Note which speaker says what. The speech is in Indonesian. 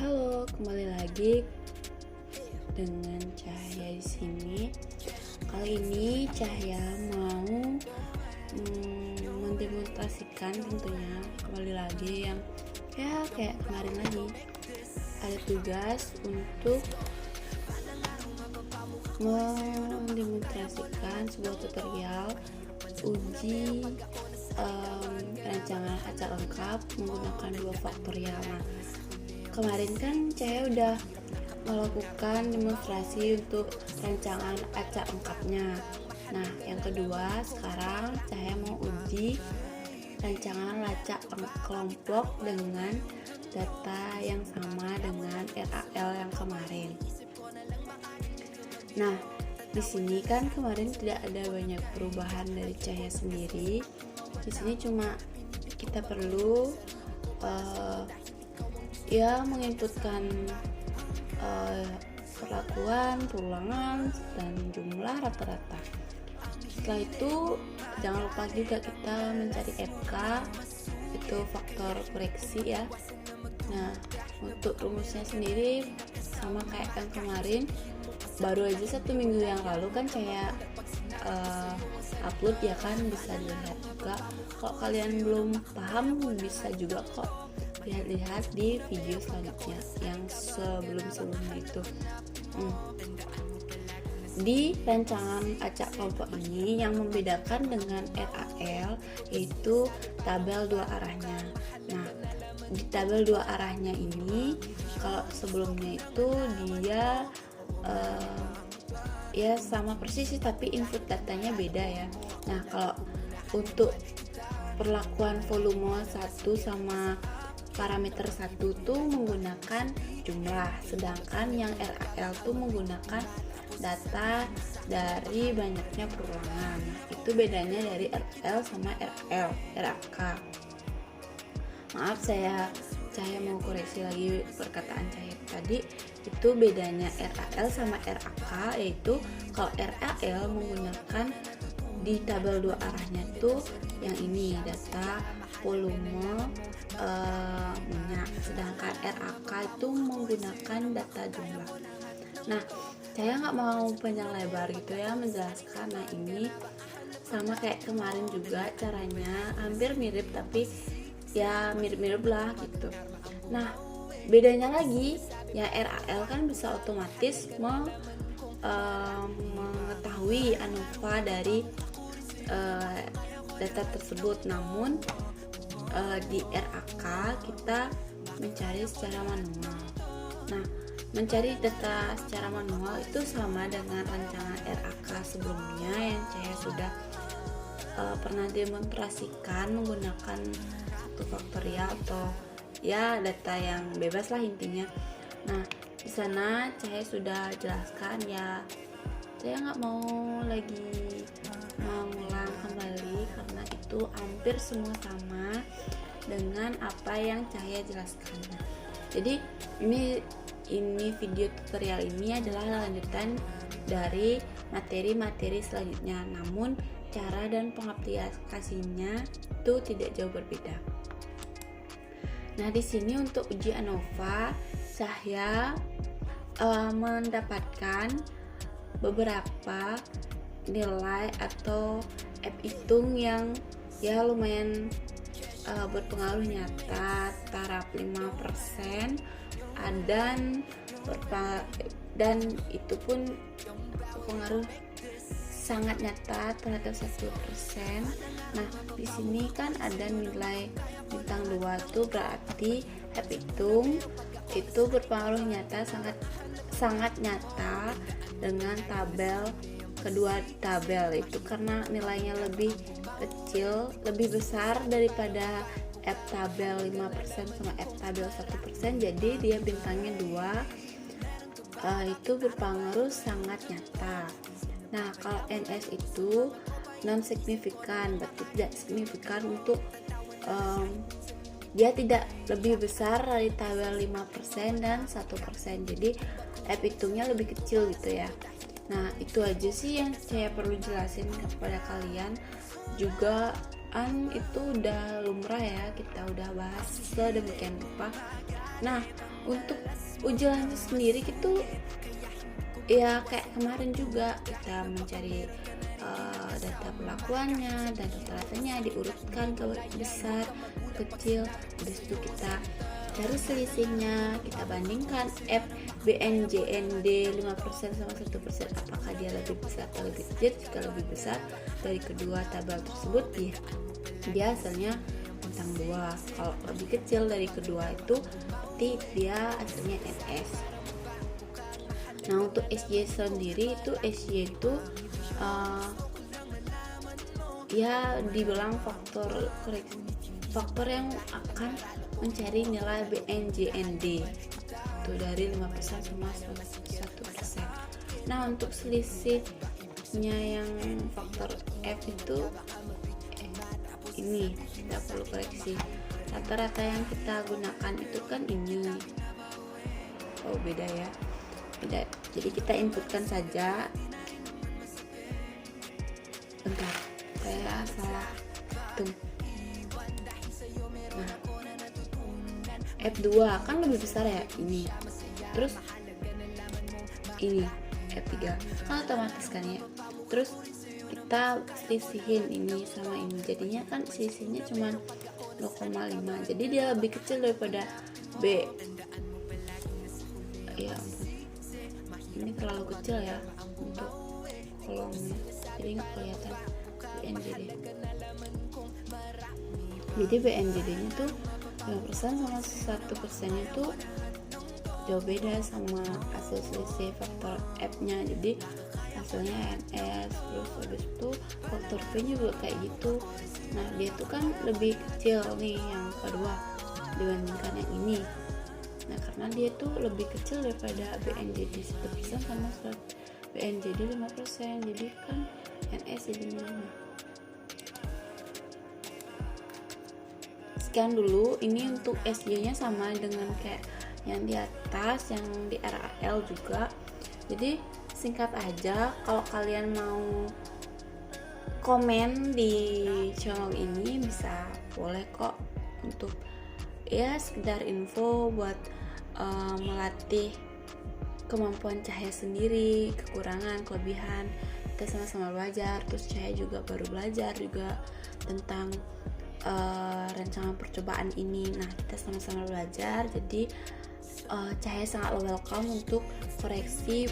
Speaker 1: Halo, kembali lagi dengan Cahaya di sini. Kali ini Cahaya mau mendemonstrasikan tentunya kembali lagi yang kayak kemarin lagi. Ada tugas untuk mendemonstrasikan sebuah tutorial uji rancangan acak lengkap menggunakan 2 faktorial. Nah, kemarin kan saya udah melakukan demonstrasi untuk rancangan acak lengkapnya. Nah, yang kedua sekarang saya mau uji rancangan lacak kelompok dengan data yang sama dengan RAL yang kemarin. Nah, di sini kan kemarin tidak ada banyak perubahan dari Cahaya sendiri. Di sini cuma kita perlu menginputkan perlakuan, perulangan, dan jumlah rata-rata. Setelah itu jangan lupa juga kita mencari FK, itu faktor koreksi ya. Nah, untuk rumusnya sendiri sama kayak yang kemarin, baru aja 1 minggu yang lalu kan saya upload ya kan, bisa dilihat juga. Kalau kalian belum paham bisa juga kok lihat di video selanjutnya yang sebelumnya itu. Di rancangan acak kelompok ini yang membedakan dengan RAL yaitu tabel 2 arahnya. Nah, di tabel 2 arahnya ini kalau sebelumnya itu dia sama persis sih, tapi input datanya beda ya. Nah, kalau untuk perlakuan volume 1 sama parameter 1 tuh menggunakan jumlah, sedangkan yang RAL tuh menggunakan data dari banyaknya perulangan. Itu bedanya dari RL sama RAK. Maaf, saya mau koreksi lagi perkataan saya tadi. Itu bedanya RAL sama RAK, yaitu kalau RAL menggunakan di tabel 2 arahnya tuh yang ini, data volume minyak, sedangkan RAK itu menggunakan data jumlah. Nah, saya nggak mau panjang lebar gitu ya menjelaskan. Nah, ini sama kayak kemarin juga caranya, hampir mirip tapi ya mirip-mirip lah gitu. Nah, bedanya lagi ya, RAL kan bisa otomatis mengetahui ANOVA dari data tersebut, namun di RAK kita mencari secara manual. Nah, mencari data secara manual itu sama dengan rancangan RAK sebelumnya yang saya sudah pernah demonstrasikan menggunakan 1 faktorial atau ya data yang bebas lah intinya. Nah, di sana saya sudah jelaskan ya, saya nggak mau lagi mengulang kembali karena itu hampir semua sama dengan apa yang saya jelaskan. Jadi ini video tutorial ini adalah lanjutan dari materi-materi selanjutnya, namun cara dan pengaplikasinya itu tidak jauh berbeda. Nah, di sini untuk uji ANOVA saya mendapatkan beberapa nilai atau F hitung yang ya lumayan berpengaruh nyata, taraf 5% dan itu pun pengaruh sangat nyata terhadap 1%. Nah, di sini kan ada nilai bintang 2 tuh berarti F hitung itu berpengaruh nyata, sangat nyata dengan kedua tabel itu, karena nilainya lebih kecil, lebih besar daripada F tabel 5% sama F tabel 1%, jadi dia bintangnya 2, itu berpengaruh sangat nyata. Nah, kalau NS itu non signifikan, berarti tidak signifikan untuk dia tidak lebih besar dari tabel 5% dan 1%, jadi F hitungnya lebih kecil gitu ya. Nah, itu aja sih yang saya perlu jelasin kepada kalian. Juga itu udah lumrah ya, kita udah bahas sedemikian rupa. Nah, untuk uji lancar sendiri itu ya kayak kemarin juga kita mencari data perlakuannya dan rata-ratanya diurutkan ke besar, kecil. Habis itu kita cari selisihnya, kita bandingkan F BNJND 5% sama 1%, apakah dia lebih besar atau lebih kecil. Jika lebih besar dari kedua tabel tersebut, dia hasilnya bintang 2. Kalau lebih kecil dari kedua itu berarti dia hasilnya NS. Nah, untuk SY sendiri itu SY itu ya dibilang faktor koreksi, faktor yang akan mencari nilai BNJND itu dari 5% sama 1%. Nah, untuk selisihnya yang faktor F itu ini tidak perlu koreksi. Rata-rata yang kita gunakan itu kan ini. Oh, beda ya. Beda. Jadi kita inputkan saja. Bentar, saya salah hitung. Nah, F2 kan lebih besar ya ini. Terus ini F3 kan otomatis kan ya. Terus kita selisihin ini sama ini, jadinya kan selisihnya cuma 0,5. Jadi dia lebih kecil daripada B. Ya, ini terlalu kecil ya untuk kolomnya, jadi nggak kelihatan BNJD. Jadi BNJD nya tuh 5% sama 1% nya tuh jauh beda sama hasil selisih faktor F nya. Jadi hasilnya NS. Terus habis itu faktor V nya juga kayak gitu. Nah, dia tuh kan lebih kecil nih yang kedua dibandingkan yang ini. Nah, karena dia tuh lebih kecil daripada BNJD 1% sama BNJD 5%, jadi kan NS jadinya. Sekian dulu, ini untuk SY nya sama dengan kayak yang di atas, yang di RAL juga. Jadi singkat aja, kalau kalian mau komen di channel ini bisa, boleh kok, untuk ya sekedar info buat melatih kemampuan Cahaya sendiri, kekurangan, kelebihan. Kita sama-sama belajar. Terus Cahaya juga baru belajar juga tentang rancangan percobaan ini. Nah, kita sama-sama belajar. Jadi Cahaya sangat welcome untuk koreksi